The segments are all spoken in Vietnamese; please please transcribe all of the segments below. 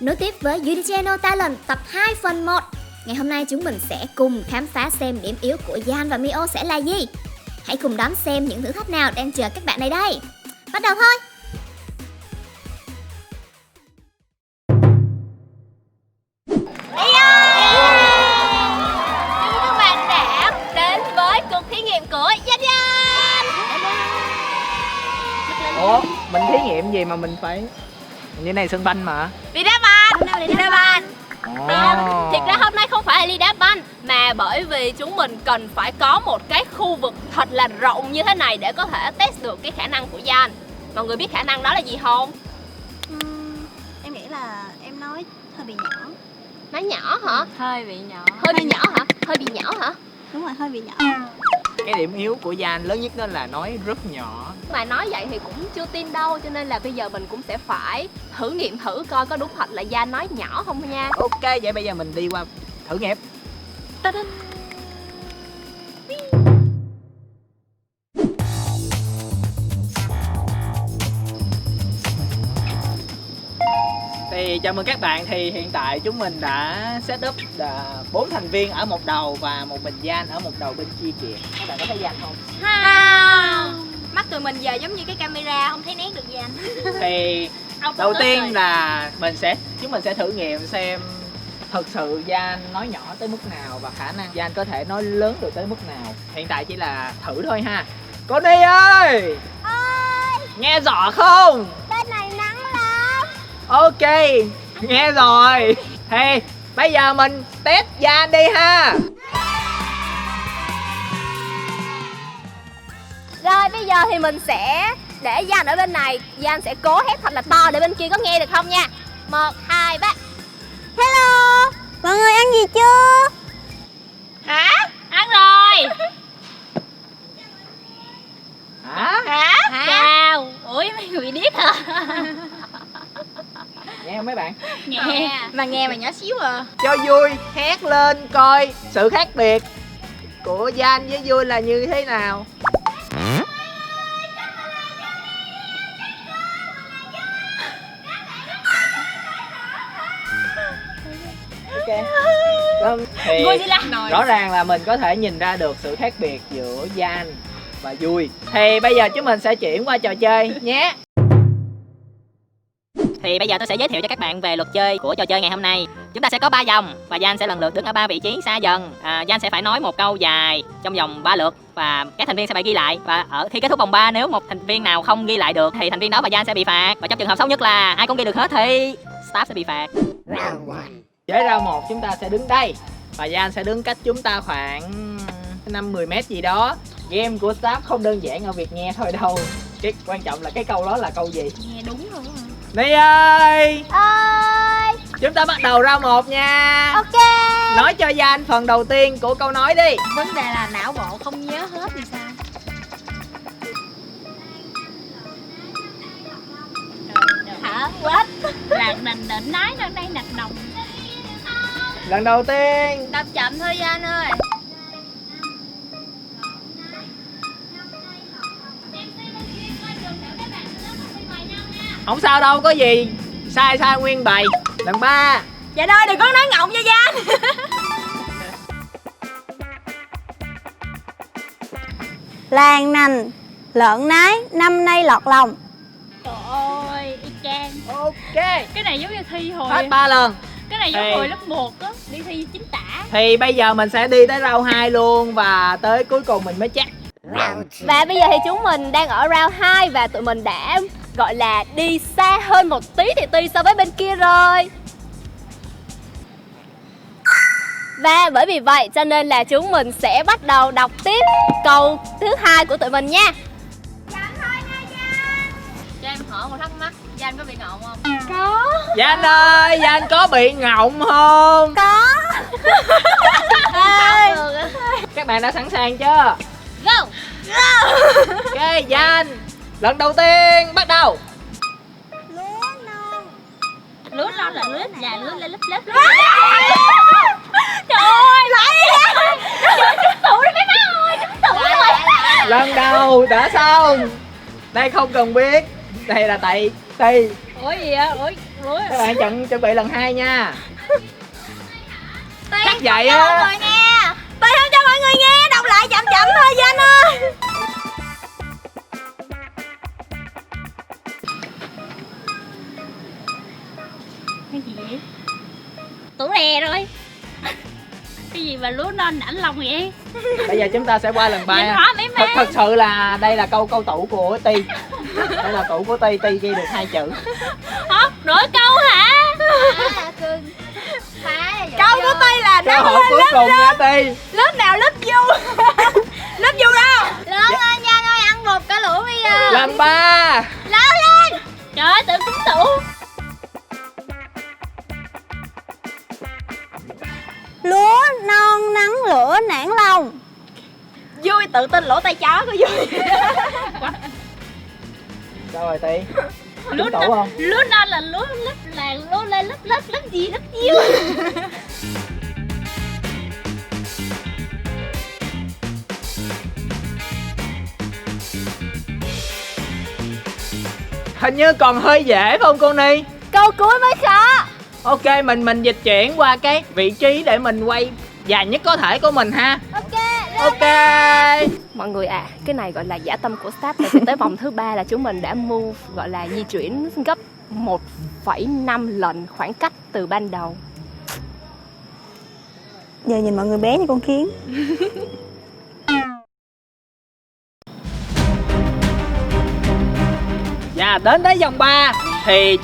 Nối tiếp với Beauty Channel Talent tập 2 phần 1. Ngày hôm nay chúng mình sẽ cùng khám phá xem điểm yếu của Yan và Mio sẽ là gì. Hãy cùng đón xem những thử thách nào đang chờ các bạn này đây. Bắt đầu thôi. Chào mừng các bạn đã đến với cuộc thí nghiệm của Yan Yan. Ủa, mình thí nghiệm gì mà mình phải như này sân banh mà. Đi đá banh. Đi đá banh. Ồ. Thiệt ra hôm nay không phải là đi đá banh, mà bởi vì chúng mình cần phải có một cái khu vực thật là rộng như thế này để có thể test được cái khả năng của Yan. Mọi người biết khả năng đó là gì không? Em nghĩ là em nói hơi bị nhỏ. Nói nhỏ hả? Hơi bị nhỏ. Hơi bị nhỏ hả? Hơi bị nhỏ hả? Đúng rồi, hơi bị nhỏ. Cái điểm yếu của Yan lớn nhất đó là nói rất nhỏ. Mà nói vậy thì cũng chưa tin đâu, cho nên là bây giờ mình cũng sẽ phải thử nghiệm thử coi có đúng thật là Yan nói nhỏ không nha. Ok, vậy bây giờ mình đi qua thử nghiệm. Ta-da! Thì chào mừng các bạn, thì hiện tại chúng mình đã set up là 4 thành viên ở một đầu và một mình Yan ở một đầu bên kia kìa. Các bạn có thấy Yan không? Không. Mắt tụi mình giờ giống như cái camera không thấy nét được Yan. Thì đầu tiên là chúng mình sẽ thử nghiệm xem thực sự Yan nói nhỏ tới mức nào và khả năng Yan có thể nói lớn được tới mức nào. Hiện tại chỉ là thử thôi ha. Cô Ni ơi! Nghe rõ không? Bên này nắng lắm. Ok, nghe rồi. Thì bây giờ mình test Yan đi ha. Rồi bây giờ thì mình sẽ để Yan ở bên này, Yan sẽ cố hét thật là to để bên kia có nghe được không nha. 1, 2, 3. Hello, mọi người ăn gì chưa? Hả? Ăn rồi. Hả? Hả? Chào. Ủa mấy người điếc hả? Nghe không mấy bạn? Nghe. Mà nghe mà nhỏ xíu à. Cho vui, hét lên coi sự khác biệt của Yan với vui là như thế nào. Ok. Thì rõ ràng là mình có thể nhìn ra được sự khác biệt giữa Yan và vui. Thì bây giờ chúng mình sẽ chuyển qua trò chơi nhé. Thì bây giờ tôi sẽ giới thiệu cho các bạn về luật chơi của trò chơi ngày hôm nay. Chúng ta sẽ có 3 vòng và Yan sẽ lần lượt đứng ở 3 vị trí xa dần. Yan sẽ phải nói một câu dài trong vòng 3 lượt và các thành viên sẽ phải ghi lại. Và ở khi kết thúc vòng 3, nếu một thành viên nào không ghi lại được thì thành viên đó và Yan sẽ bị phạt. Và trong trường hợp xấu nhất là ai cũng ghi được hết thì staff sẽ bị phạt. Với round 1 chúng ta sẽ đứng đây và Yan sẽ đứng cách chúng ta khoảng 5-10 mét gì đó. Game của staff không đơn giản ở việc nghe thôi đâu. Cái quan trọng là cái câu đó là câu gì. Nghe đúng luôn hả? Ni ơi! Ơi. Chúng ta bắt đầu round 1 nha. Ok. Nói cho Yan phần đầu tiên của câu nói đi. Vấn đề là não bộ không nhớ hết thì sao? Hả? What? Là mình định nói lên đây nạch nồng. Lần đầu tiên. Đọc chậm thôi Yan ơi. Không sao đâu, có gì sai nguyên bài. Lần 3. Dạ ơi đừng có nói ngọng nha Yan. Làng nành, lợn nái, năm nay lọt lòng. Trời ơi, y chang. Ok. Cái này giống như thi hồi. Hết 3 lần. Cái này giống Thì- hồi lớp 1 á, đi thi chính tả. Thì bây giờ mình sẽ đi tới round 2 luôn và tới cuối cùng mình mới chắc. Và bây giờ thì chúng mình đang ở round 2 và tụi mình đã gọi là đi xa hơn một tí so với bên kia rồi. Và bởi vì vậy cho nên là chúng mình sẽ bắt đầu đọc tiếp câu thứ 2 của tụi mình nha. Cho em hỏi một thắc mắc, Yan có bị ngọng không? Có. Yan ơi, Yan có bị ngọng không? Có. Các bạn đã sẵn sàng chưa? Go. Ok, Yan. Lần đầu tiên bắt đầu. Lúa non là lúa dài, lúa lên lớp. Trời ơi, lại đi. Trời trúng tụ đi mấy má ơi, trúng tụ rồi. Lần đầu đã xong. Đây không cần biết. Đây là Tì. Ủa gì vậy? Ủa Các bạn chuẩn bị lần 2 nha. Tì Chắc vậy á. mọi người nghe. Tì không cho mọi người nghe, đọc lại chậm chậm thôi Danh ơi. cái gì vậy? Tủ rè rồi. Cái gì mà lúa non ảnh lòng vậy? Bây giờ chúng ta sẽ qua lần 3 Nhìn nha. rõ mấy má. Thật sự là đây là câu tủ của Ti. Đây là tủ của Ti ghi được 2 chữ. Không, đổi câu hả? Cưng. Câu của Tì là Câu nắng hỏi lên cuối cùng nha Ti. lớp nào lớp du. Lớp du đâu? Lớn lên Giang ơi, ăn bột cả lũ bây giờ. Lần 3. Trời ơi, tưởng trúng tủ. Lúa non nắng lửa nản lòng. Vui tự tin lỗ tay chó có vui. Sao rồi Ti? Lúa Trúng tủ không? Lúa non là lúa lấp là lúa lên lấp gì lấp nhiêu. Hình như còn hơi dễ phải không cô Ni? Câu cuối mới khó. Ok, mình dịch chuyển qua cái vị trí để mình quay dài nhất có thể của mình ha. Ok. Mọi người à, cái này gọi là dã tâm của staff. Tại vì tới vòng thứ 3 là chúng mình đã move, gọi là di chuyển gấp 1,5 lần khoảng cách từ ban đầu. Giờ nhìn mọi người bé như con kiến. Và đến tới vòng 3 thì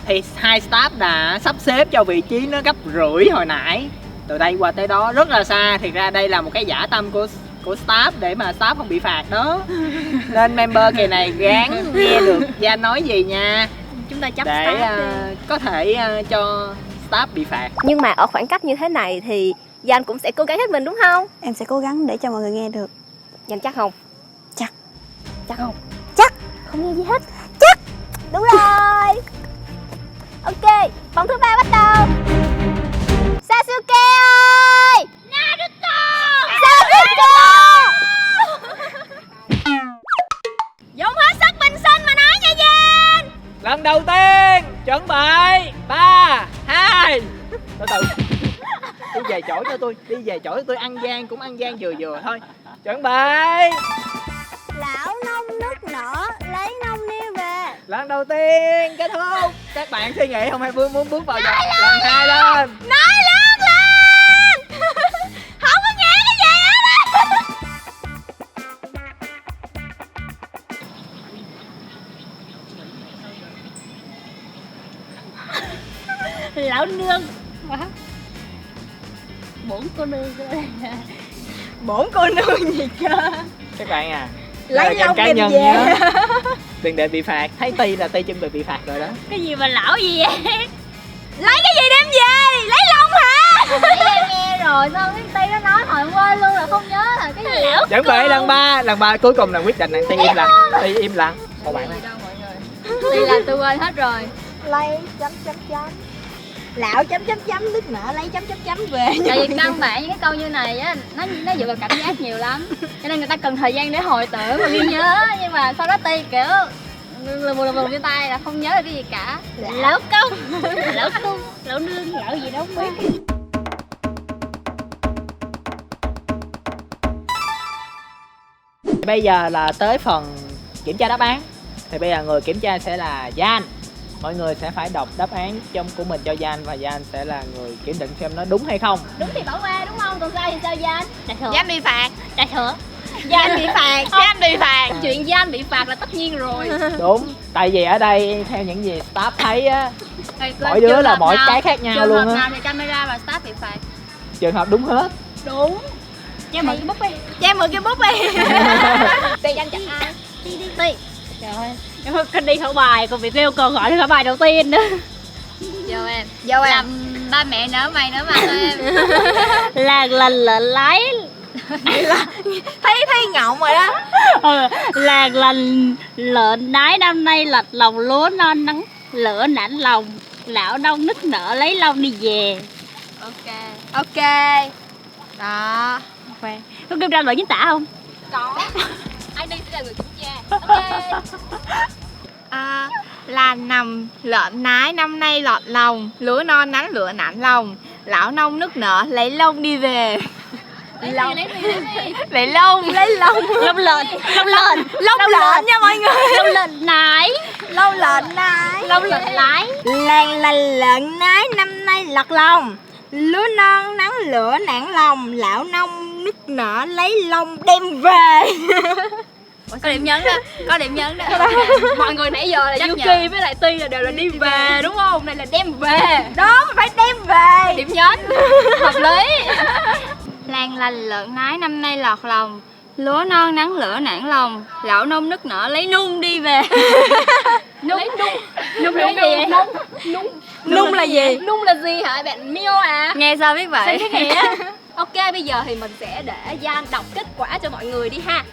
thì hai staff đã sắp xếp cho vị trí nó gấp rưỡi hồi nãy. Từ đây qua tới đó rất là xa. Thiệt ra đây là một cái dã tâm của staff để mà staff không bị phạt đó. Nên member kỳ này gán nghe được Giang nói gì nha. Chúng ta chấp Để staff có thể cho staff bị phạt. Nhưng mà ở khoảng cách như thế này thì Danh cũng sẽ cố gắng hết mình đúng không? Em sẽ cố gắng để cho mọi người nghe được. Danh chắc không? Chắc. Chắc không? Chắc. Không nghe gì hết. Chắc. Đúng rồi. Ok, vòng thứ 3 bắt đầu. Sasuke ơi. Naruto. Sasuke. Dùng hết sức bình sinh mà nói nha Giang. Lần đầu tiên chuẩn bị 3, 2. Từ từ. Đi về chỗ cho tôi ăn gian cũng ăn gian vừa vừa thôi. Chuẩn bị. Lão nông nức nở lấy nông niêu về. Lần đầu tiên kết thúc. Các bạn suy nghĩ không hay muốn bước vào lần 2 lên. Nói lớn lên. Không có nghe cái gì hết á. Lão nương. Bổn cô nương. Bổn cô nương gì cơ. Các bạn à, Lấy game lông cá đem nhân về. nhá. Đừng để bị phạt. Thấy Ti là Ti chuẩn bị bị phạt rồi đó. Cái gì mà lão gì vậy? Lấy cái gì đem về? Lấy lông hả? Em nghe rồi, sao cái Ti nó nói hồi quên luôn là không nhớ là cái gì. Lão Chuẩn bị lần 3 cuối cùng là quyết định này. Ti im lặng. Một bạn này. Ti là tôi quên hết rồi. Lấy chấm chấm chấm. Lão chấm chấm chấm nước nở lấy chấm chấm chấm về. Tại vì căn bản những cái câu như này á, nó dựa vào cảm giác nhiều lắm. Cho nên người ta cần thời gian để hồi tưởng và ghi nhớ. Nhưng mà sau đó Ti kiểu lùm trên tay là không nhớ được cái gì cả. Lão công. Lão cung. Lão nương. Lão gì đâu không biết. Bây giờ là tới phần kiểm tra đáp án. Thì bây giờ người kiểm tra sẽ là Giang. Mọi người sẽ phải đọc đáp án của mình cho Giang và Giang sẽ là người kiểm định xem nó đúng hay không. Đúng thì bỏ qua đúng không? Còn sai thì sao Danh? Trà sữa. Giang bị phạt. Trà sữa. Giang bị phạt. Giang bị phạt. Chuyện Danh bị phạt là tất nhiên rồi. Đúng, tại vì ở đây theo những gì staff thấy á, Thì mỗi đứa trường là hợp mỗi nào- cái khác nhau trường luôn hợp á. nào thì camera và staff bị phạt. Trường hợp đúng hết. Đúng. Cho mượn cái bút đi. Cho em mượn cái bút đi. Ti Danh chặt ai? Ti. Trời ơi. Em con đi khảo bài, còn việc leo còn gọi là khảo bài đầu tiên nữa. Vô em. Vô em. Làm ba mẹ nở mày nở mặt thôi em. Làng lành lợn lái. Thấy ngọng rồi đó. Làng lành lợn nái năm nay lạch lòng lúa non nắng lửa nản lòng. Lão đông nức nở lấy lông đi về. Ok. Đó. Khoan. Có kim ranh lợi chính tả không? Có. Ai đi sẽ là người kiểm tra. Ok. là nằm lợn nái năm nay lọt lòng, lúa non nắng lửa nản lòng, lão nông nức nở lấy lông đi về. Lấy lông nha mọi người. Lông lợn nái. Lâu lợn nái. Lông lợn nái. Làng là lợn nái năm nay lọt lòng, lúa non nắng lửa nản lòng, lão nông nức nở lấy lông đem về. Có điểm nhấn đó, có điểm nhấn đó. Mọi người nãy giờ là Yuki với lại Ti là đều là đi về đúng không? Này là đem về. Đó, phải đem về. Điểm nhấn. Hợp lý. Làng lành lợn nái năm nay lọt lòng, lúa non nắng lửa nản lòng, lão nông nức nở lấy nung đi về. Lấy nung. Nung là gì? Nung là gì? Nung là gì hả bạn Mio à? Nghe sao biết vậy? Cái nghĩa. Ok, bây giờ thì mình sẽ để Gian đọc kết quả cho mọi người đi ha.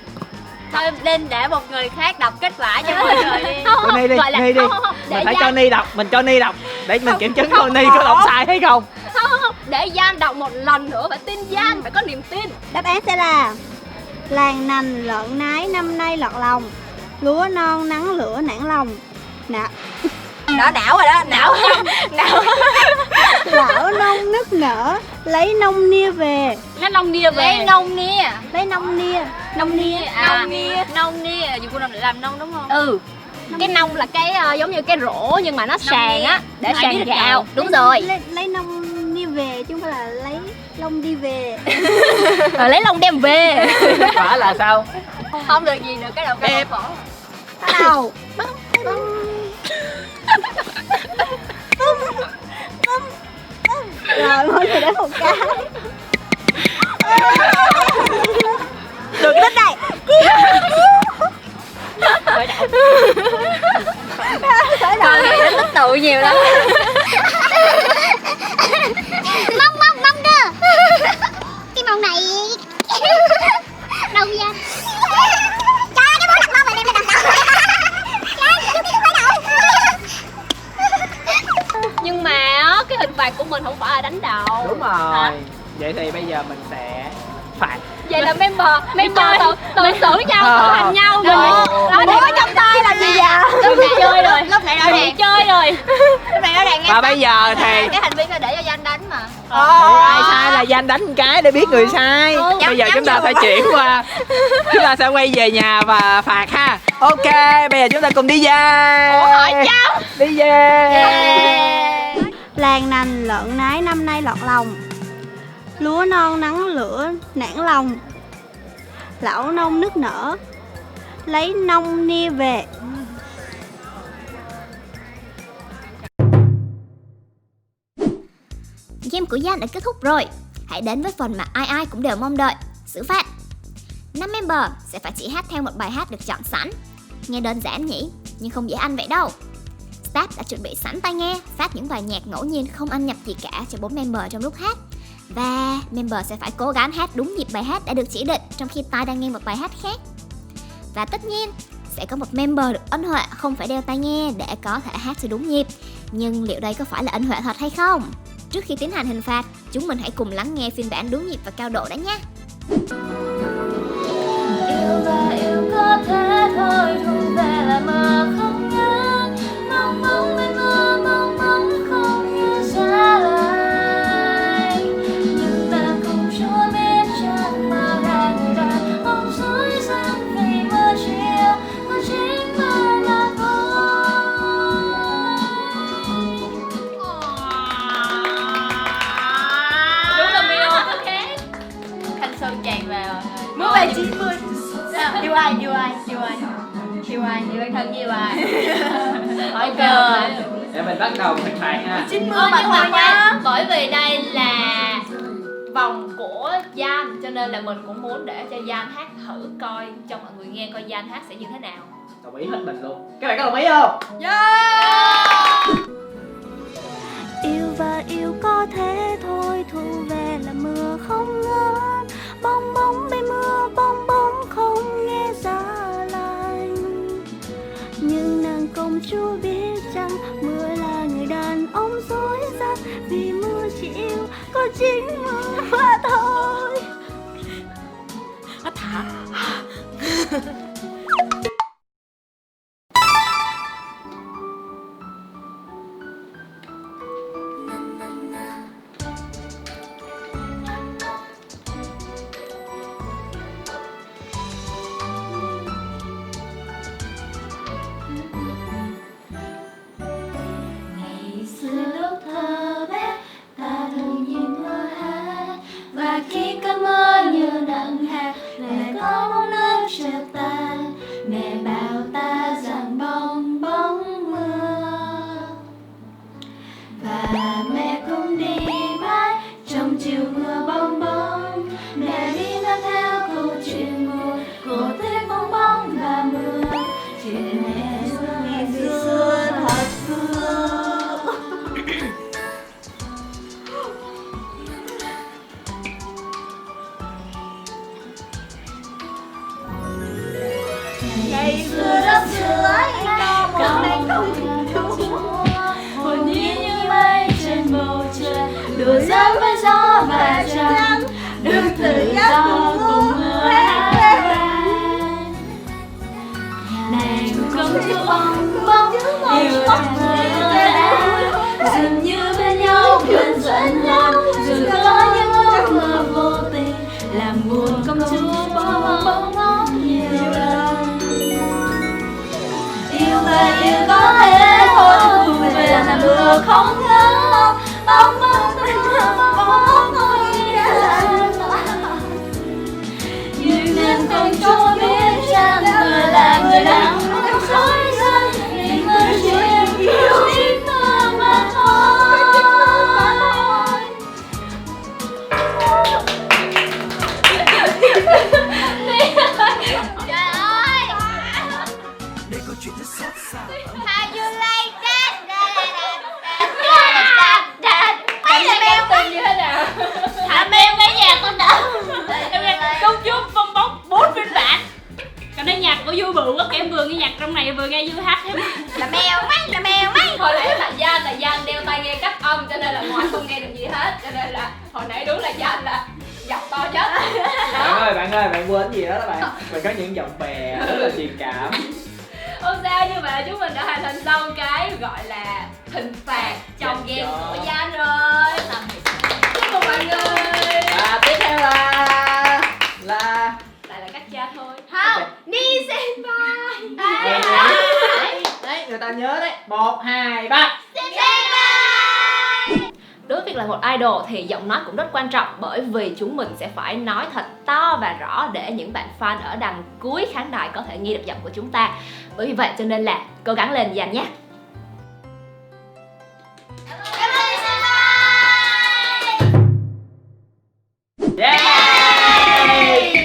Thôi nên để một người khác đọc kết quả cho mọi người đi. Cô Ni đi, gọi là Ni đi. không, để Mình phải Gian- cho Ni đọc, mình cho Ni đọc để mình kiểm chứng không, cô Ni có đọc sai hay không. Không, để Gian đọc một lần nữa, phải tin Gian, phải có niềm tin. Đáp án sẽ là làng nành lợn nái năm nay lọt lòng, lúa non nắng lửa nản lòng. Nè. Đó đảo rồi đó, đảo. Lão nông nức nở lấy nông nia về. Nó lông nia về. Lấy nông nia. Lấy nông nia. Nông nia. Nông nia, dùng cô làm để làm nông đúng không? Ừ. Cái nông là cái giống như cái rổ nhưng mà nó sàn á, để Ai sàn biết được gạo. Đúng rồi. Lấy nông nia về chứ không phải là lấy lông đi về. Rồi lấy lông đem về. Kết quả là sao? Không được gì được cái đầu cái khổ. Bắt đầu. Rồi mọi người đã một cái. Được cái tích này. Còn thì nó tích tụ nhiều lắm. Mông cơ. Cái mông này. Đâu Gian? Trời ơi, cái bố đặt mông rồi đem lên đặt đầu. Nhưng mà á, cái hình phạt của mình không phải là đánh đầu. Đúng rồi. Vậy thì bây giờ mình sẽ phạt. Vậy là member tự xử nhau, tự hành nhau rồi. Bố trong tay là gì vậy? Lúc này chơi rồi. Lúc này rõ Mình ràng. chơi rồi. Lúc này rõ ràng nghe. Và bây giờ thì Cái hành vi phải để cho Danh đánh mà. ai sai là Danh đánh một cái để biết người sai. Bây giờ chúng ta sẽ chuyển qua, chúng ta sẽ quay về nhà và phạt ha. Ok, bây giờ chúng ta cùng đi về. Đi về. Làng nành lợn nái năm nay lọt lòng, lúa non nắng lửa nản lòng, lão nông nức nở lấy nông nia về. Game của Gian đã kết thúc rồi. Hãy đến với phần mà ai ai cũng đều mong đợi, xử phạt. 5 member sẽ phải chỉ hát theo một bài hát được chọn sẵn. Nghe đơn giản nhỉ, nhưng không dễ ăn vậy đâu. Staff đã chuẩn bị sẵn tai nghe, phát những bài nhạc ngẫu nhiên không ăn nhập gì cả cho 4 member trong lúc hát. Và member sẽ phải cố gắng hát đúng nhịp bài hát đã được chỉ định trong khi tai đang nghe một bài hát khác. Và tất nhiên, sẽ có một member được ân huệ không phải đeo tai nghe để có thể hát theo đúng nhịp. Nhưng liệu đây có phải là ân huệ thật hay không? Trước khi tiến hành hình phạt, chúng mình hãy cùng lắng nghe phiên bản đúng nhịp và cao độ đã nha. Yêu và yêu có thế thôi, thu về là mơ không ngớt, mong mong bên mưa, mong mong không như xa lại. Nhưng ta không chúa biết chẳng mơ hai người đàn ông dối gian vì mơ chiều, còn chính mơ là thôi. Đúng là Mio có khác. Thanh xuân tràn vào. Mới về 90. Yêu ai? Yêu bản thân với yêu ai? Hỏi chưa? Để mình bắt đầu hình phạt ha. 90 Nhưng mà mà thôi nhá. khoan, bởi vì đây là vòng của Gian cho nên là mình cũng muốn để cho Gian hát thử coi cho mọi người nghe coi Gian hát sẽ như thế nào. Đồng ý hết mình luôn. Các bạn có đồng ý không? Yêu và yêu có thế thôi, thu về là mưa không ngớt, bong bóng bên mưa, bong bóng không nghe giá lạnh. Nhưng nàng công chúa biết rằng mưa là người đàn ông dối gian, vì mưa chỉ yêu có chính mưa mà thôi. đùa giỡn với gió và trăng, được tự do cùng mưa hát. Này công chúa bong bóng, yêu anh người ta, dường như bên nhau quên dẫn nhau, dù có những lúc mơ vô tình làm buồn công chúa bong bóng nhiều lần. Yêu và yêu có thể thôi, về là mưa không ngớt, bóng bóng bóng thôi nhưng nên công chúa biết rằng người là người đang dối gian, mình mới chuyện yêu chính mơ mà thôi. Trời ơi. How you like that? Mấy là mèo tình như thế nào? Thả mèo nghe nhạc con đã. Em nghe công chúa bong bóng 4 phiên bản. Còn đây nhạc của vui bự quá, em vừa nghe nhạc trong này vừa nghe vui hát thêm. Là mèo mấy. Hồi nãy là Giang đeo tai nghe cách âm cho nên là ngoài không nghe được gì hết, cho nên là hồi nãy đúng là Giang là giọng to nhất. Bạn ơi, bạn quên gì đó bạn. Mình có những giọng bè rất là truyền cảm. Không sao, như vậy là chúng mình đã hoàn thành xong cái gọi là hình phạt trong game của Giang rồi. Chúc mừng mọi người. Và tiếp theo là Lại là cách cha thôi. Không, đi xem bài. đấy, người ta nhớ đấy. 1, 2, 3. Đối với việc là một idol thì giọng nói cũng rất quan trọng, bởi vì chúng mình sẽ phải nói thật to và rõ để những bạn fan ở đằng cuối khán đài có thể nghe được giọng của chúng ta. Bởi vì vậy cho nên là cố gắng lên Giang nhé. Yeah!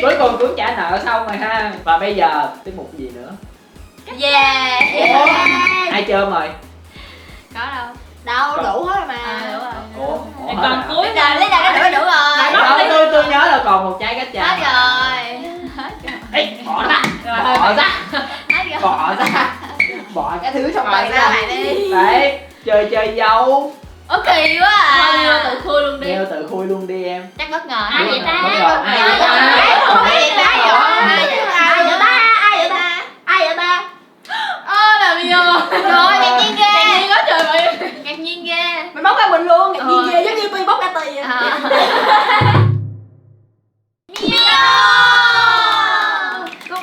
Cuối cùng cũng trả nợ xong rồi ha. Và bây giờ tiết mục gì nữa? Yeah. Ủa? Ai chơi mời? Có đâu. Đâu, đủ hết rồi mà. Đủ rồi. Ủa? Còn cuối Bây giờ lấy ra cái đủ rồi. Không, tôi nhớ là còn một trái cách trà. Hết rồi. Ê, bỏ ra. Bỏ ra. Bỏ ra. Bỏ cái thứ trong tay ra. Đấy, chơi dâu. Ơ kỳ quá à. Thôi Mio tự khui luôn đi. Mio tự khui luôn đi em. Chắc bất ngờ. Ai vậy ta? Bất ngờ. Ai vậy ta? Ai vậy ta? Là Mio. Trời ngạc nhiên ghê. Ngạc nhiên quá trời mọi người. Ngạc nhiên ghê. Mình bóc ra mình luôn, ngạc nhiên ghê giống như Tuy bóc ra Tì vậy.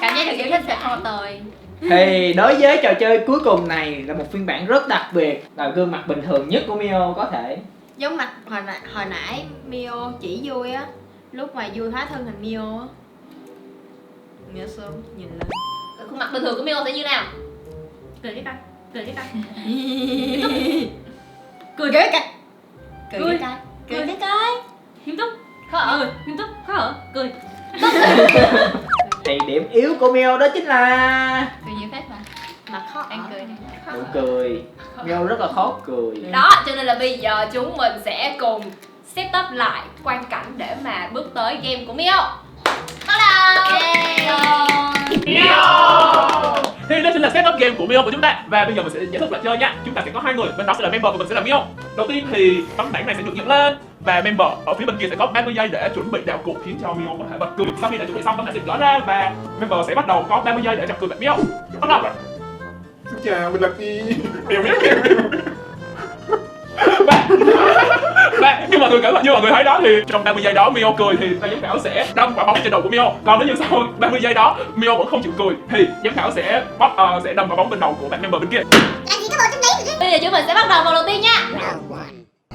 Cảm giác được yêu thích sẽ không tồi. Thì đối với trò chơi cuối cùng này là một phiên bản rất đặc biệt, là gương mặt bình thường nhất của Mio có thể. Giống mặt hồi nãy Mio chỉ vui á, lúc mà vui hóa thân thành Mio á. Mio sớm nhìn lên. Khuôn mặt bình thường của Mio sẽ như nào? Cười cái coi. Cười cái coi. Cười cái coi. Cười cái Cười cái coi. nghiêm túc. Khó ở. Cười nghiêm túc. Khó ở. Cười. Thì điểm yếu của Mio đó chính là Cười nhiều phép mà. Mặt khó Đang cười. nụ cười. Mio rất là khó cười. Đó, cho nên là bây giờ chúng mình sẽ cùng set up lại quang cảnh để mà bước tới game của Mio. Bắt đầu. Thì đây chính là setup game của Mio của chúng ta. Và bây giờ mình sẽ giải thích lại chơi nha. Chúng ta sẽ có 2 người, bên đó sẽ là member của mình sẽ là Mio. Đầu tiên thì tấm bảng này sẽ được dựng lên và member ở phía bên kia sẽ có 30 giây để chuẩn bị đạo cụ khiến cho Mio có thể bật cười. Sau khi đã chuẩn bị xong, tấm bảng sẽ gỡ ra và member sẽ bắt đầu có 30 giây để chọc cười bạn Mio. Bắt đầu. Xin chào, mình là Ki. Và như mọi người thấy đó thì trong 30 giây đó Mio cười thì giám khảo sẽ đâm quả bóng trên đầu của Mio. Còn nếu như sau 30 giây đó Mio vẫn không chịu cười thì giám khảo sẽ đâm quả bóng bên đầu của bạn member bên kia. Bây giờ chúng mình sẽ bắt đầu vòng đầu tiên nha.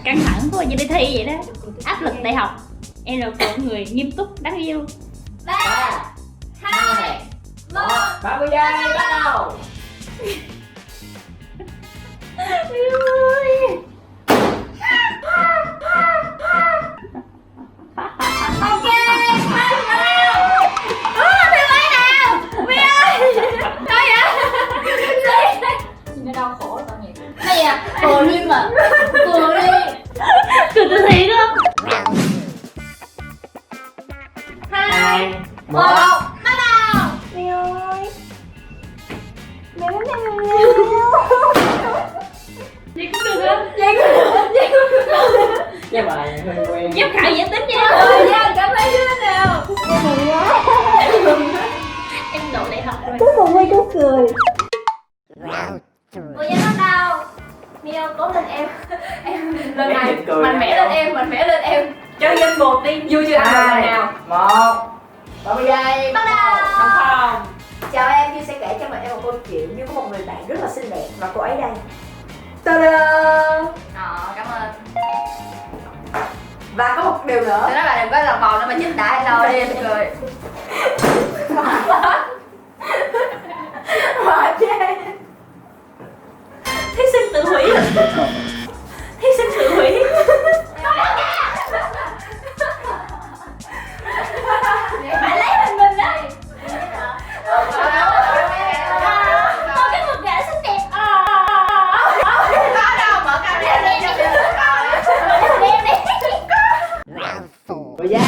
Căng thẳng quá như đi thi vậy đó. Áp lực đại học. Em là một người nghiêm túc, đáng yêu. 3, 2, 1. 30 giây bắt đầu. Nó đau khổ là tao nhỉ. Hay à, cười đi mà. Cười đi. Cười từ thiện không? 2, 1, bắt đầu. Mio ơi, mẹ muốn theo Mio. Vậy cũng được không? Cái bài Cô giáo bắt đầu. Mio cố lên em. Em lần Bé này nhịn cười mạnh nè. mẽ lên em, mạnh mẽ lên em. Chơi nhanh một đi, vui chưa ăn lần nào. 1 30 giây. Bắt đầu. Không. Chào em, Như sẽ kể cho mọi em một câu chuyện. Như có một người bạn rất là xinh đẹp và cô ấy đây. Ta-da! Cảm ơn. Và có một điều nữa. Tôi nói bà đừng có lòng bầu nữa mà chính đã em đâu đi em cười. Mà chê. Thí sinh tự hủy. Thí sinh tự hủy. Bạn lấy mình đấy. Tôi cái một gã xinh đẹp. Có đâu mở camera lên cho tôi Rồi giây.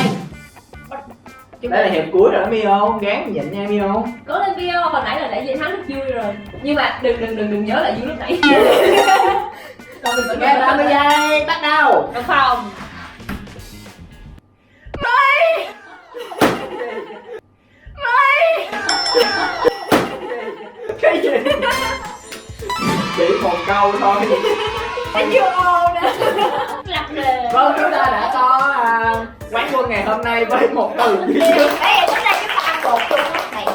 Đây là hiệp cuối rồi đó Mio, gán nhịn nha Mio. Cố lên Mio, hồi nãy là nãy giờ thắng rất vui rồi. Nhưng mà đừng nhớ lại vui lúc nãy. Còn mình vẫn Ok, 30 giây, bắt đầu. Đồng phòng. Cái gì? Chỉ một câu thôi. Anh chưa ồn nè. Lặp lề. Vâng, chúng ta đã có quán quân ngày hôm nay với một từ duy nhất. Ê, bữa nay chúng ta ăn bột chung đầy đủ.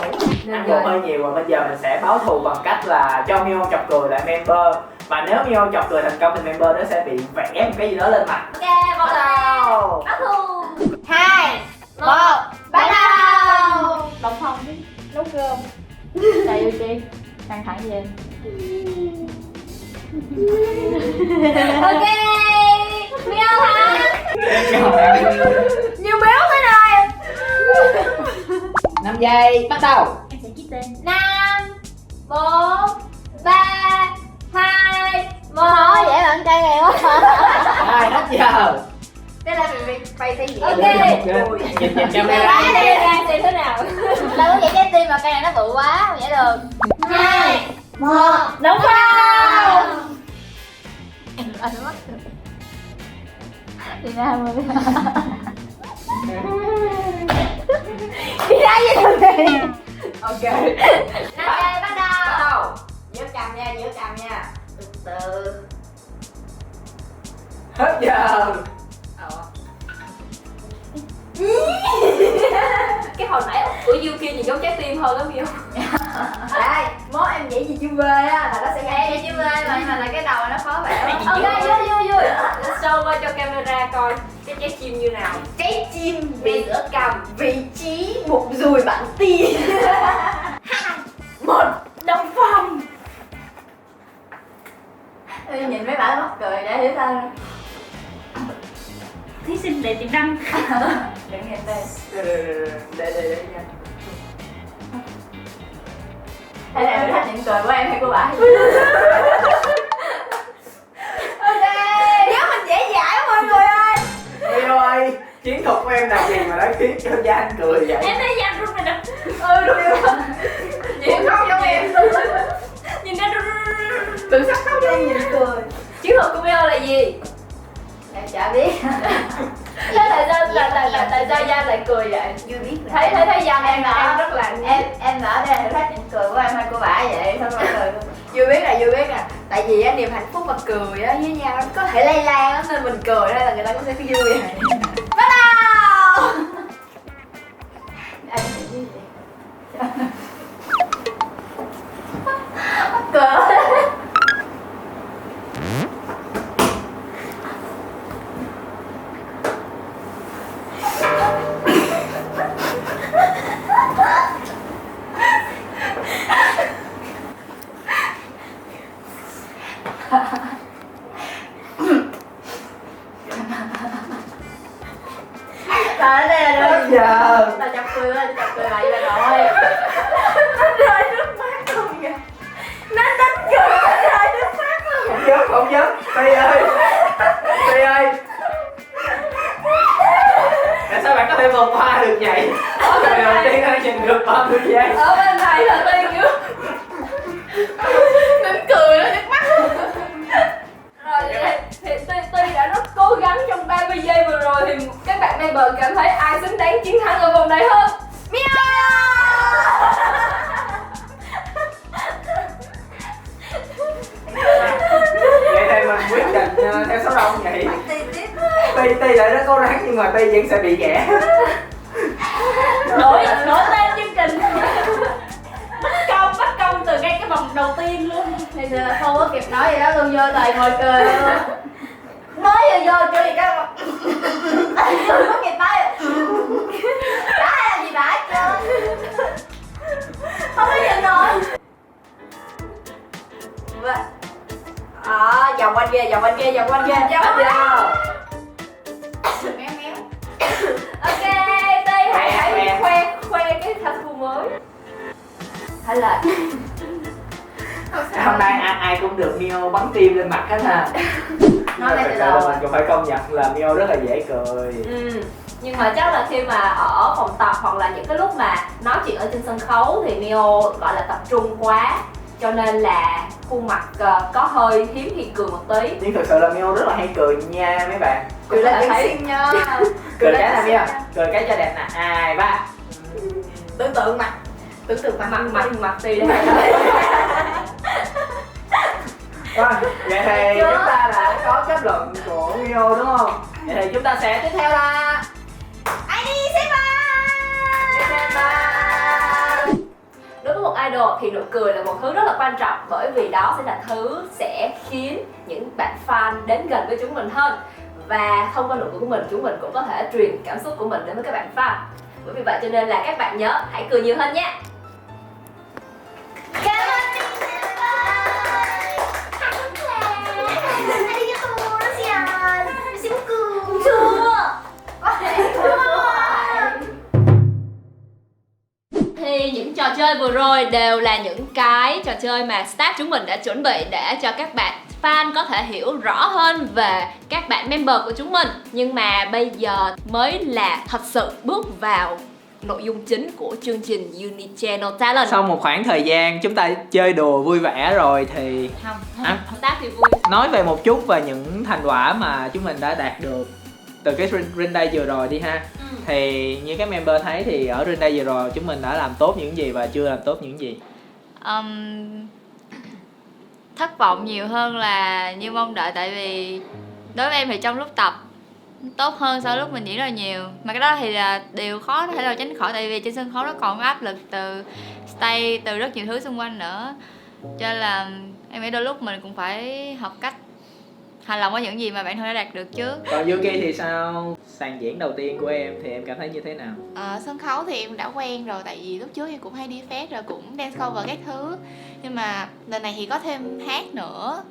Ăn bột hơi nhiều và bây giờ mình sẽ báo thù bằng cách là cho Mio chọc cười lại member. Và nếu Mio chọc cười thành công thì member nó sẽ bị vẽ một cái gì đó lên mặt. Ok, bắt đầu. Bắt thu. 2 1 bắt đầu. Đồng phòng đi, nấu cơm. Đây vô chị, căng thẳng gì em? Ok. Mio thắng. Như béo thế này. 5 giây, bắt đầu. Em sẽ ký tên. 5 4 3 2 1. Nói vậy bạn trai này quá. Rồi, hết giờ. Đây là việc phải thể hiện. Ok. Nhìn camera. Đây ra xem thế nào. Đâu có vậy trái tim mà cây này nó bự quá, không vậy được. 2 1. Đồng phòng. Anh mất. Đi ra mà. Đi ra với tụi này. Ok. 5 giây bắt đầu. Giữ cầm nha, giữ cầm nha. Từ từ. Hết giờ. Cái hồi nãy của Dương kia nhìn giống trái tim hơn đó Mio. Đây, món em dễ gì chưa về á là nó sẽ gây Em chứ ơi mà là cái đầu nó khó vẻ. Ok, vui. Let's show qua cho camera coi cái trái chim như nào. trái chim bị giữa cầm, vị trí một dùi bạn ti. 1. Đồng phòng. Nhìn mấy bạn mắc cười để hiểu sao. Thí sinh để tiềm năng. Đừng nghe đây. Để nha. Hay là em thích những cười của em hay của bạn? Ok. Nhớ mình dễ dãi quá mọi người ơi. Mio ơi, chiến thuật của em là gì mà nó khiến cho Giang cười vậy? Em thấy Giang run rồi nè. Đúng rồi. Diễn không giống em. Nhìn ra run. Tự sắc khóc lên nhìn cười. Chiến thuật của Mio là gì? Em chả biết. Thế tại sao Giang lại cười vậy? Chưa biết. Thấy Giang em rất là em ở đây thử thách những cười của em hay của bả vậy thôi mà cười. Chưa biết nè. Tại vì á niềm hạnh phúc mà cười á với nhau nó có thể lây lan lắm nên mình cười đây là người ta cũng sẽ thấy vui vậy. Bắt đầu. Anh thấy gì vậy? Mắc cười. Tại đây là Hết giờ. ta chọc cười lại là rồi. Nó rơi nước mắt không kìa. Nó đánh cười nó rơi nước mắt luôn. Không dám. Phi ơi. Tại sao bạn có thể vòng qua được vậy? Lần đầu tiên anh nhìn được 30 giây. ở bên này là Tiên kiểu Nín cười nó nước mắt. rồi thì Tiên đã rất cố gắng trong 30 giây vừa rồi thì các bạn member cảm thấy ai xứng đáng chiến thắng ở vòng này hơn? Mio. theo số đông vậy. Ti lại rất cố gắng nhưng mà Ti vẫn sẽ bị ghẻ. Nổi lên chương trình. Bắt công từ ngay cái vòng đầu tiên luôn. Bây giờ không có kịp nói gì đó luôn, vô tài ngồi cười luôn. Mới vô chưa gì đó. Chưa có kịp nói. Đã làm gì đã chưa? Không có nhìn rồi. Vòng quanh kia. Méo méo. Ok, Ti hãy khoe cái tattoo mới. Hay là Hôm nay ai cũng được Mio bắn tim lên mặt hết ha. Nói Thật từ sự đầu. là mình cũng phải công nhận là Mio rất là dễ cười. Nhưng mà chắc là khi mà ở phòng tập hoặc là những cái lúc mà nói chuyện ở trên sân khấu thì Mio gọi là tập trung quá, cho nên là khuôn mặt có hơi hiếm khi cười một tí. Nhưng thực sự là Mio rất là hay cười nha mấy bạn. Cười là thấy xinh nha. Cười cái là Mio, cười cái cho đẹp nè. 2, 3. Tưởng tượng mặt Mặt Ti đây. Rồi, vậy thì chúng ta đã có kết luận của Mio đúng không? Vậy thì chúng ta sẽ tiếp theo là ID Sepa. Đối với một idol thì nụ cười là một thứ rất là quan trọng, bởi vì đó sẽ là thứ sẽ khiến những bạn fan đến gần với chúng mình hơn. Và thông qua nụ cười của mình, chúng mình cũng có thể truyền cảm xúc của mình đến với các bạn fan. Bởi vì vậy cho nên là các bạn nhớ hãy cười nhiều hơn nha. Cảm ơn ID Sepa. Thì những trò chơi vừa rồi đều là những cái trò chơi mà staff chúng mình đã chuẩn bị để cho các bạn fan có thể hiểu rõ hơn về các bạn member của chúng mình. Nhưng mà bây giờ mới là thật sự bước vào nội dung chính của chương trình Unichannel Talent. sau một khoảng thời gian chúng ta chơi đùa vui vẻ rồi thì Staff thì vui. nói về một chút về những thành quả mà chúng mình đã đạt được từ cái Ring Day vừa rồi đi ha. Thì như các member thấy thì ở Ring Day vừa rồi chúng mình đã làm tốt những gì và chưa làm tốt những gì? Thất vọng nhiều hơn là như mong đợi, tại vì đối với em thì trong lúc tập tốt hơn so với lúc mình diễn rất là nhiều. Mà cái đó thì là điều khó thể nào tránh khỏi, tại vì trên sân khấu nó còn áp lực từ stage, từ rất nhiều thứ xung quanh nữa. Cho nên là em nghĩ đôi lúc mình cũng phải học cách hài lòng với những gì mà bản thân đã đạt được trước. Còn Yuki thì sao? Sàn diễn đầu tiên của em thì em cảm thấy như thế nào? Sân khấu thì em đã quen rồi, tại vì lúc trước em cũng hay đi fest rồi cũng dance cover các thứ. Nhưng mà lần này thì có thêm hát nữa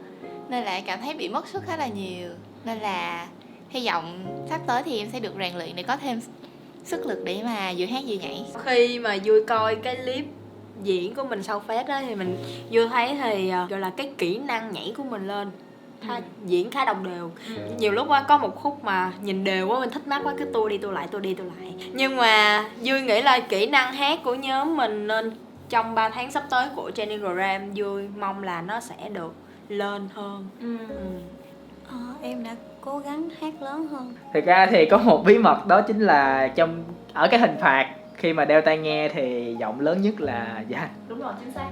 nên là cảm thấy bị mất sức khá là nhiều. Nên là hy vọng sắp tới thì em sẽ được rèn luyện để có thêm sức lực để mà vừa hát vừa nhảy. Khi mà vui coi cái clip diễn của mình sau fest đó thì mình vui thấy thì gọi là cái kỹ năng nhảy của mình lên diễn khá đồng đều. Nhiều lúc có một khúc mà nhìn đều quá, mình thích mắt quá, cứ tua đi tua lại. Nhưng mà vui nghĩ là kỹ năng hát của nhóm mình nên trong 3 tháng sắp tới của Training Program, vui mong là nó sẽ được lên hơn. Em đã cố gắng hát lớn hơn. Thực ra thì có một bí mật, đó chính là ở cái hình phạt khi mà đeo tai nghe thì giọng lớn nhất là Danh. Đúng rồi, chính xác.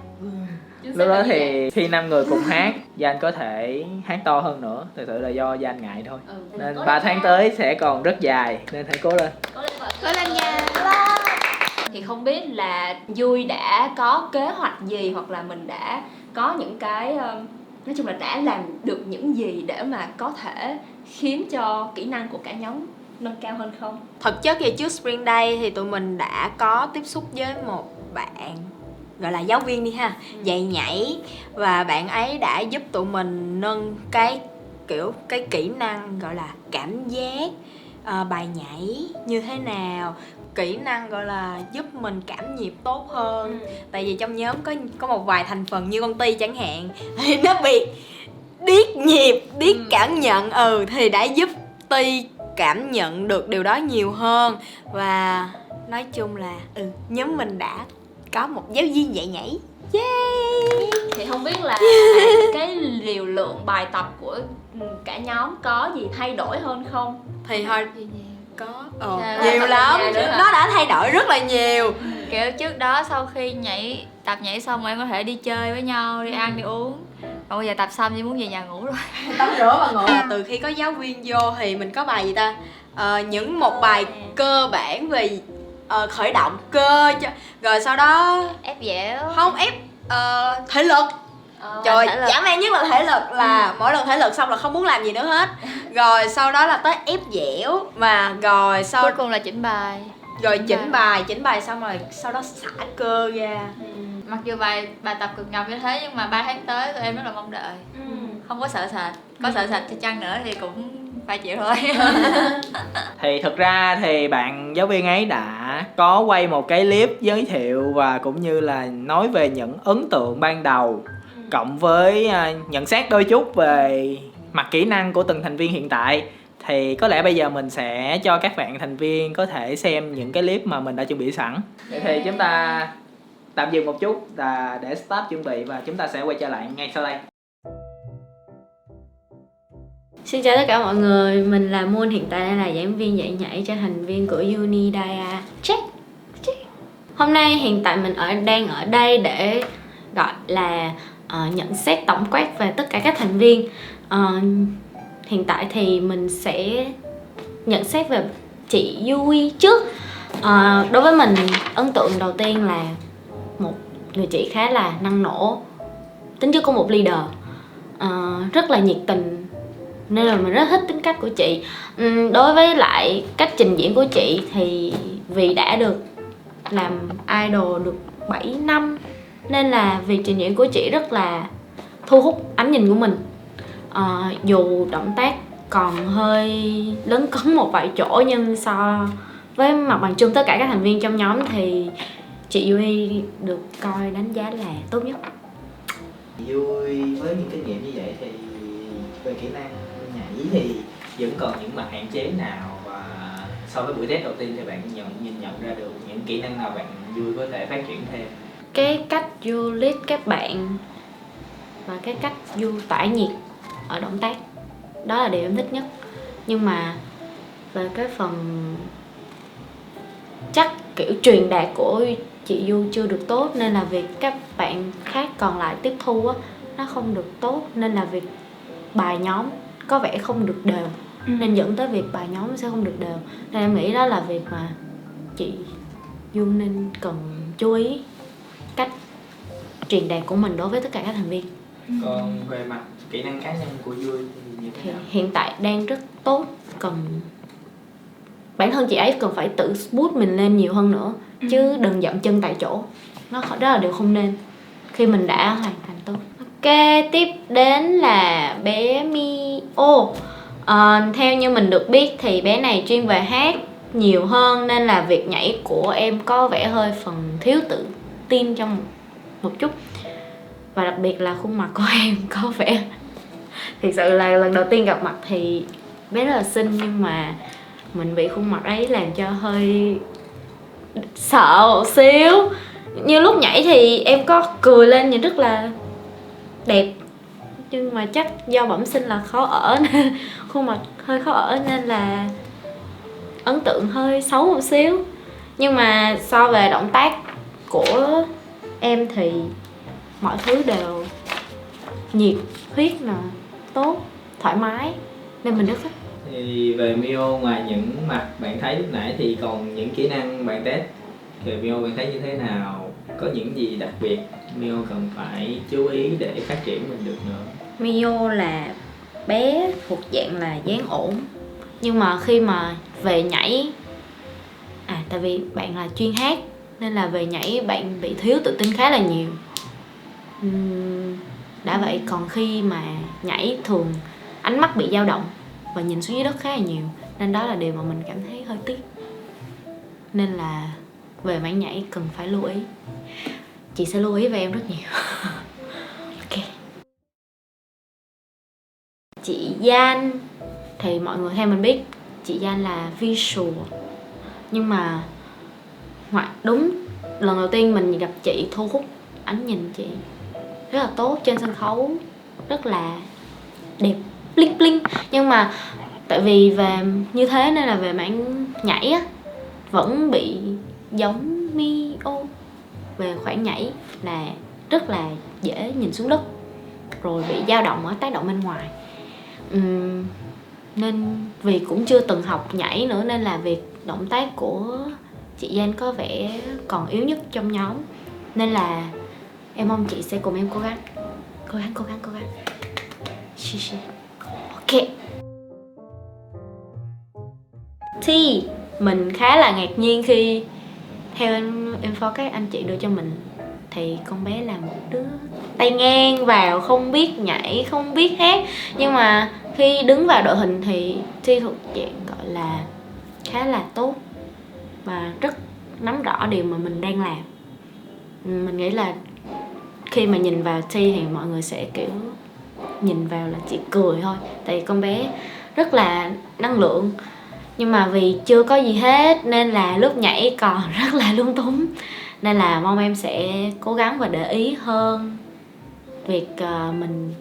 Lúc đó thì khi 5 người cùng hát, Danh có thể hát to hơn nữa. Thực sự là do Danh ngại thôi. Nên 3 tháng tới sẽ còn rất dài, nên hãy cố lên. Cố lên nha. Thì không biết là Vui đã có kế hoạch gì, hoặc là mình đã có những cái nói chung là đã làm được những gì để mà có thể khiến cho kỹ năng của cả nhóm nâng cao hơn không? Thực chất thì trước Spring Day thì tụi mình đã có tiếp xúc với một bạn gọi là giáo viên đi ha, dạy nhảy, và bạn ấy đã giúp tụi mình nâng cái kỹ năng gọi là cảm giác bài nhảy như thế nào, kỹ năng gọi là giúp mình cảm nhịp tốt hơn. Tại vì trong nhóm có một vài thành phần như con Ti chẳng hạn thì nó bị điếc nhịp, điếc cảm nhận, thì đã giúp Ti cảm nhận được điều đó nhiều hơn. Và nói chung là nhóm mình đã có một giáo viên dạy nhảy. Yay! Thì không biết là cái liều lượng bài tập của cả nhóm có gì thay đổi hơn không? Thì thôi có nhiều lắm, nó đã thay đổi rất là nhiều. Kiểu trước đó sau khi tập nhảy xong em có thể đi chơi với nhau, đi ăn đi uống. Còn bây giờ tập xong Nhi muốn về nhà ngủ rồi. Tắm rửa và ngủ. Từ khi có giáo viên vô thì mình có bài gì ta? Một bài cơ bản về khởi động cơ cho, rồi sau đó ép dẻo. Không, ép thể lực. Trời, dã man nhất là thể lực, là mỗi lần thể lực xong là không muốn làm gì nữa hết. Rồi sau đó là tới ép dẻo, mà rồi sau cuối cùng là chỉnh bài. Rồi chỉnh bài xong rồi sau đó xả cơ ra. Mặc dù bài tập cực nhọc như thế nhưng mà 3 tháng tới tụi em rất là mong đợi. Không có sợ sệt. Có sợ sệt thì chăng nữa thì cũng phải chịu thôi. Thì thực ra thì bạn giáo viên ấy đã có quay một cái clip giới thiệu và cũng như là nói về những ấn tượng ban đầu, cộng với nhận xét đôi chút về mặt kỹ năng của từng thành viên hiện tại. Thì có lẽ bây giờ mình sẽ cho các bạn thành viên có thể xem những cái clip mà mình đã chuẩn bị sẵn. Vậy thì chúng ta tạm dừng một chút để stop chuẩn bị và chúng ta sẽ quay trở lại ngay sau đây. Xin chào tất cả mọi người, mình là Moon, hiện tại đang là giảng viên dạy nhảy cho thành viên của Unidia. Check. Hôm nay hiện tại mình đang ở đây để gọi là nhận xét tổng quát về tất cả các thành viên. Hiện tại thì mình sẽ nhận xét về chị Yui trước. Đối với mình, ấn tượng đầu tiên là một người chị khá là năng nổ, tính chất của một leader, rất là nhiệt tình, nên là mình rất thích tính cách của chị. Đối với lại cách trình diễn của chị thì vì đã được làm idol được 7 năm nên là việc trình diễn của chị rất là thu hút ánh nhìn của mình. Dù động tác còn hơi lấn cấn một vài chỗ, nhưng so với mặt bằng chung tất cả các thành viên trong nhóm thì chị Yui được coi đánh giá là tốt nhất. Yui với những kinh nghiệm như vậy thì về kỹ năng nhảy thì vẫn còn những mặt hạn chế nào, và so với buổi test đầu tiên thì bạn nhìn nhận ra được những kỹ năng nào bạn Yui có thể phát triển thêm? Cái cách Yui lead các bạn và cái cách Yui tỏa nhiệt ở động tác, đó là điều em thích nhất. Nhưng mà về cái phần chắc kiểu truyền đạt của chị Du chưa được tốt, nên là việc các bạn khác còn lại tiếp thu á, nó không được tốt, nên là việc bài nhóm có vẻ không được đều, nên dẫn tới việc bài nhóm nó sẽ không được đều. Nên em nghĩ đó là việc mà chị Du nên cần chú ý cách truyền đạt của mình đối với tất cả các thành viên. Còn về mặt kỹ năng cá nhân của Yui thì như thế nào? Hiện tại đang rất tốt, cần bản thân chị ấy cần phải tự boost mình lên nhiều hơn nữa, chứ đừng dậm chân tại chỗ, đó là điều không nên khi mình đã hoàn thành tốt. Ok, tiếp đến là bé Mio. Theo như mình được biết thì bé này chuyên về hát nhiều hơn, nên là việc nhảy của em có vẻ hơi phần thiếu tự tin trong một chút. Và đặc biệt là khuôn mặt của em có vẻ, thực sự là lần đầu tiên gặp mặt thì bé rất là xinh, nhưng mà mình bị khuôn mặt ấy làm cho hơi sợ một xíu. Như lúc nhảy thì em có cười lên nhìn rất là đẹp, nhưng mà chắc do bẩm sinh là khó ở nên khuôn mặt hơi khó ở, nên là ấn tượng hơi xấu một xíu. Nhưng mà so về động tác của em thì mọi thứ đều nhiệt huyết là tốt, thoải mái, nên mình rất thích. Thì về Mio, ngoài những mặt bạn thấy lúc nãy thì còn những kỹ năng bạn test thì Mio bạn thấy như thế nào? Có những gì đặc biệt Mio cần phải chú ý để phát triển mình được nữa? Mio là bé thuộc dạng là dáng ổn, nhưng mà khi mà về nhảy, tại vì bạn là chuyên hát nên là về nhảy bạn bị thiếu tự tin khá là nhiều. Đã vậy còn khi mà nhảy thường ánh mắt bị dao động và nhìn xuống dưới đất khá là nhiều, nên đó là điều mà mình cảm thấy hơi tiếc. Nên là về mảng nhảy cần phải lưu ý. Chị sẽ lưu ý về em rất nhiều. Ok. Chị Gian thì mọi người theo mình biết chị Gian là visual, nhưng mà đúng lần đầu tiên mình gặp chị thu hút ánh nhìn chị rất là tốt, trên sân khấu rất là đẹp, bling bling. Nhưng mà tại vì về như thế nên là về mảng nhảy á vẫn bị giống Mio. Về khoảng nhảy là rất là dễ nhìn xuống đất, rồi bị dao động ở tác động bên ngoài. Nên vì cũng chưa từng học nhảy nữa nên là việc động tác của chị Giang có vẻ còn yếu nhất trong nhóm. Nên là em mong chị sẽ cùng em cố gắng. Cố gắng. Ok. Thì mình khá là ngạc nhiên khi theo info các anh chị đưa cho mình thì con bé là một đứa tay ngang vào, không biết nhảy, không biết hát. Nhưng mà khi đứng vào đội hình thì Thi thuộc dạng gọi là khá là tốt và rất nắm rõ điều mà mình đang làm. Mình nghĩ là khi mà nhìn vào Thi thì mọi người sẽ kiểu nhìn vào là chỉ cười thôi. Tại vì con bé rất là năng lượng. Nhưng mà vì chưa có gì hết nên là lúc nhảy còn rất là lung túng. Nên là mong em sẽ cố gắng và để ý hơn việc mình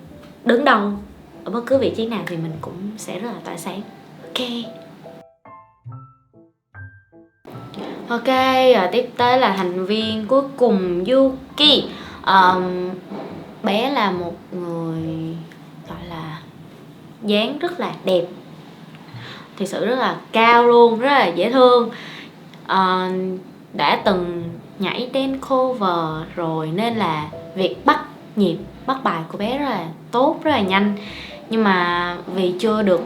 đứng đâu ở bất cứ vị trí nào thì mình cũng sẽ rất là tỏa sáng. Ok, rồi tiếp tới là thành viên cuối cùng, Yuki. Bé là một người gọi là dáng rất là đẹp, thực sự rất là cao luôn, rất là dễ thương. Đã từng nhảy dance cover rồi nên là việc bắt nhịp, bắt bài của bé rất là tốt, rất là nhanh. Nhưng mà vì chưa được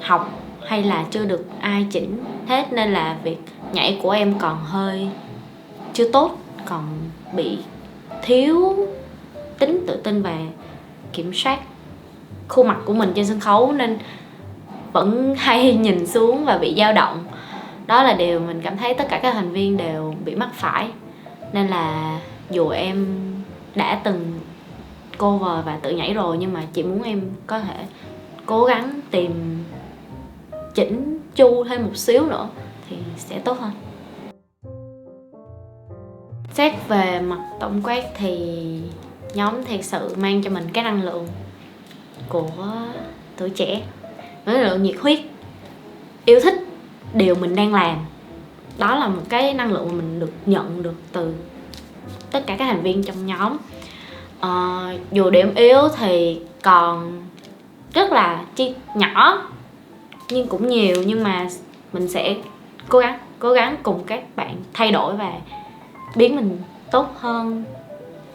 học hay là chưa được ai chỉnh hết nên là việc nhảy của em còn hơi chưa tốt, còn bị thiếu tính tự tin và kiểm soát khuôn mặt của mình trên sân khấu nên vẫn hay nhìn xuống và bị dao động. Đó là điều mình cảm thấy tất cả các thành viên đều bị mắc phải. Nên là dù em đã từng cover và tự nhảy rồi nhưng mà chị muốn em có thể cố gắng tìm chỉnh chu thêm một xíu nữa thì sẽ tốt hơn. Xét về mặt tổng quát thì nhóm thiệt sự mang cho mình cái năng lượng của tuổi trẻ, năng lượng nhiệt huyết, yêu thích điều mình đang làm. Đó là một cái năng lượng mà mình được nhận được từ tất cả các thành viên trong nhóm. Dù điểm yếu thì còn rất là nhỏ nhưng cũng nhiều, nhưng mà mình sẽ cố gắng cùng các bạn thay đổi và biến mình tốt hơn,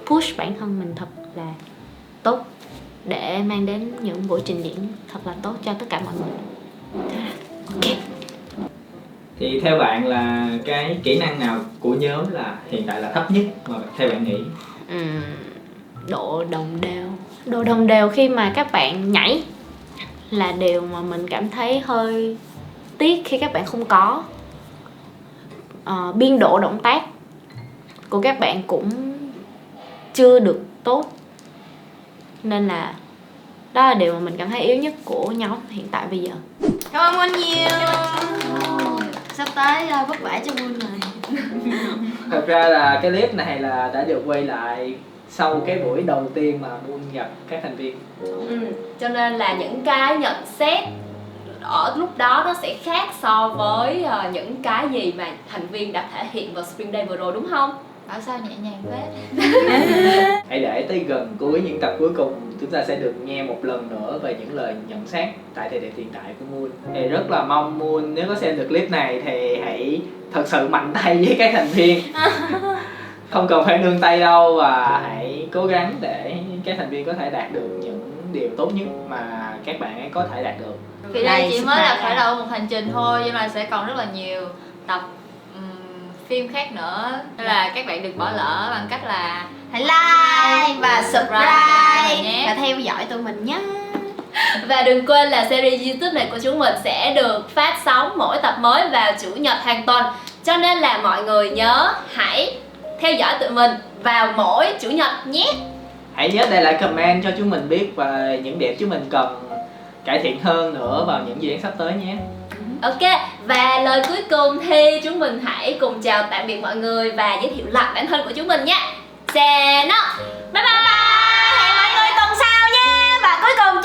push bản thân mình thật là tốt để mang đến những buổi trình diễn thật là tốt cho tất cả mọi người. Ok. Thì theo bạn là cái kỹ năng nào của nhóm là hiện tại là thấp nhất mà theo bạn nghĩ? Độ đồng đều khi mà các bạn nhảy là điều mà mình cảm thấy hơi tiếc khi các bạn không có. Biên độ động tác của các bạn cũng chưa được tốt nên là đó là điều mà mình cảm thấy yếu nhất của nhóm hiện tại bây giờ. Cảm ơn Moon nhiều. Sắp tới vất vả cho Moon rồi. Thật ra là cái clip này là đã được quay lại sau cái buổi đầu tiên mà Moon gặp các thành viên. Cho nên là những cái nhận xét ở lúc đó nó sẽ khác so với những cái gì mà thành viên đã thể hiện vào Spring Day vừa rồi, đúng không? Bảo sao nhẹ nhàng thế. Hãy để tới gần cuối những tập cuối cùng chúng ta sẽ được nghe một lần nữa về những lời nhận xét tại thời điểm hiện tại của Moon. Thì rất là mong Moon nếu có xem được clip này thì hãy thật sự mạnh tay với các thành viên. Không cần phải nương tay đâu, và hãy cố gắng để các thành viên có thể đạt được những điều tốt nhất mà các bạn ấy có thể đạt được. Vì đây chỉ mới là khởi đầu một hành trình thôi, nhưng mà sẽ còn rất là nhiều tập phim khác nữa, nên là các bạn đừng bỏ lỡ bằng cách là hãy like và subscribe và theo dõi tụi mình nhé. Và đừng quên là series YouTube này của chúng mình sẽ được phát sóng mỗi tập mới vào Chủ nhật hàng tuần. Cho nên là mọi người nhớ hãy theo dõi tụi mình vào mỗi Chủ nhật nhé. Hãy nhớ để lại comment cho chúng mình biết và những điểm chúng mình cần cải thiện hơn nữa vào những dự án sắp tới nhé. Ok, và lời cuối cùng thì chúng mình hãy cùng chào tạm biệt mọi người và giới thiệu lại bản thân của chúng mình nhé. Bye bye. Hẹn mọi người tuần sau nha. Và cuối cùng